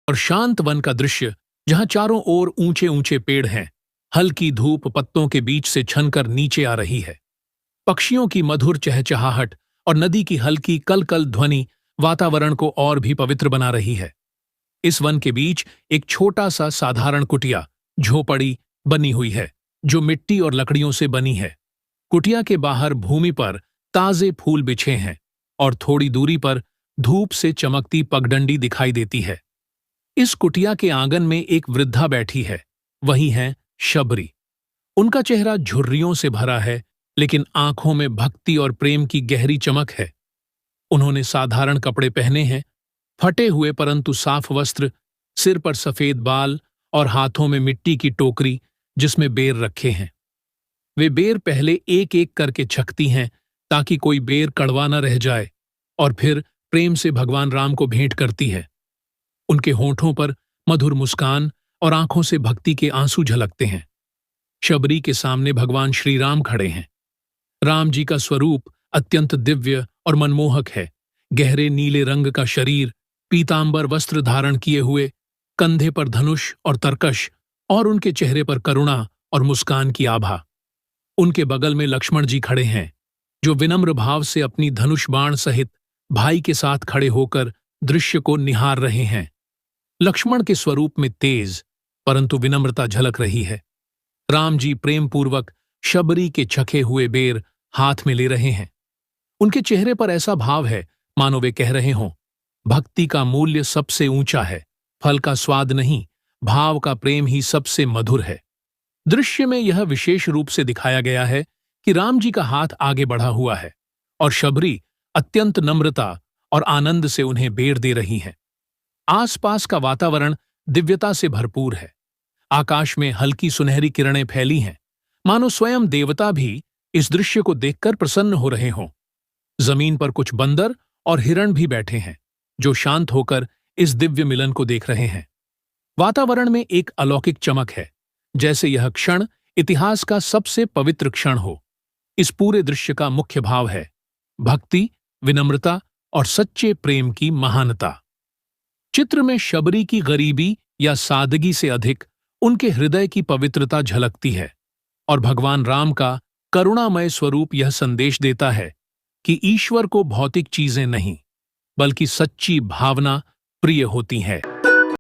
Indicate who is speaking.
Speaker 1: और शांत वन का दृश्य जहां चारों ओर ऊंचे ऊंचे पेड़ हैं, हल्की धूप पत्तों के बीच से छनकर नीचे आ रही है। पक्षियों की मधुर चहचहाहट और नदी की हल्की कलकल ध्वनि वातावरण को और भी पवित्र बना रही है। इस वन के बीच एक छोटा सा साधारण कुटिया झोपड़ी बनी हुई है, जो मिट्टी और लकड़ियों से बनी है। कुटिया के बाहर भूमि पर ताजे फूल बिछे हैं और थोड़ी दूरी पर धूप से चमकती पगडंडी दिखाई देती है। इस कुटिया के आंगन में एक वृद्धा बैठी है, वही है शबरी। उनका चेहरा झुर्रियों से भरा है, लेकिन आंखों में भक्ति और प्रेम की गहरी चमक है। उन्होंने साधारण कपड़े पहने हैं, फटे हुए परंतु साफ वस्त्र, सिर पर सफेद बाल और हाथों में मिट्टी की टोकरी जिसमें बेर रखे हैं। वे बेर पहले एक एक करके छकती हैं ताकि कोई बेर कड़वा न रह जाए, और फिर प्रेम से भगवान राम को भेंट करती है। उनके होठों पर मधुर मुस्कान और आंखों से भक्ति के आंसू झलकते हैं। शबरी के सामने भगवान श्री राम खड़े हैं। राम जी का स्वरूप अत्यंत दिव्य और मनमोहक है। गहरे नीले रंग का शरीर, पीतांबर वस्त्र धारण किए हुए, कंधे पर धनुष और तरकश, और उनके चेहरे पर करुणा और मुस्कान की आभा। उनके बगल में लक्ष्मण जी खड़े हैं, जो विनम्र भाव से अपनी धनुष बाण सहित भाई के साथ खड़े होकर दृश्य को निहार रहे हैं। लक्ष्मण के स्वरूप में तेज परंतु विनम्रता झलक रही है। राम जी प्रेमपूर्वक शबरी के छके हुए बेर हाथ में ले रहे हैं। उनके चेहरे पर ऐसा भाव है मानो वे कह रहे हों, भक्ति का मूल्य सबसे ऊंचा है, फल का स्वाद नहीं, भाव का प्रेम ही सबसे मधुर है। दृश्य में यह विशेष रूप से दिखाया गया है कि राम जी का हाथ आगे बढ़ा हुआ है और शबरी अत्यंत नम्रता और आनंद से उन्हें बेर दे रही हैं। आसपास का वातावरण दिव्यता से भरपूर है। आकाश में हल्की सुनहरी किरणें फैली हैं, मानो स्वयं देवता भी इस दृश्य को देखकर प्रसन्न हो रहे हों। जमीन पर कुछ बंदर और हिरण भी बैठे हैं, जो शांत होकर इस दिव्य मिलन को देख रहे हैं। वातावरण में एक अलौकिक चमक है, जैसे यह क्षण इतिहास का सबसे पवित्र क्षण हो। इस पूरे दृश्य का मुख्य भाव है भक्ति, विनम्रता और सच्चे प्रेम की महानता। चित्र में शबरी की गरीबी या सादगी से अधिक उनके हृदय की पवित्रता झलकती है, और भगवान राम का करुणामय स्वरूप यह संदेश देता है कि ईश्वर को भौतिक चीजें नहीं, बल्कि सच्ची भावना प्रिय होती हैं।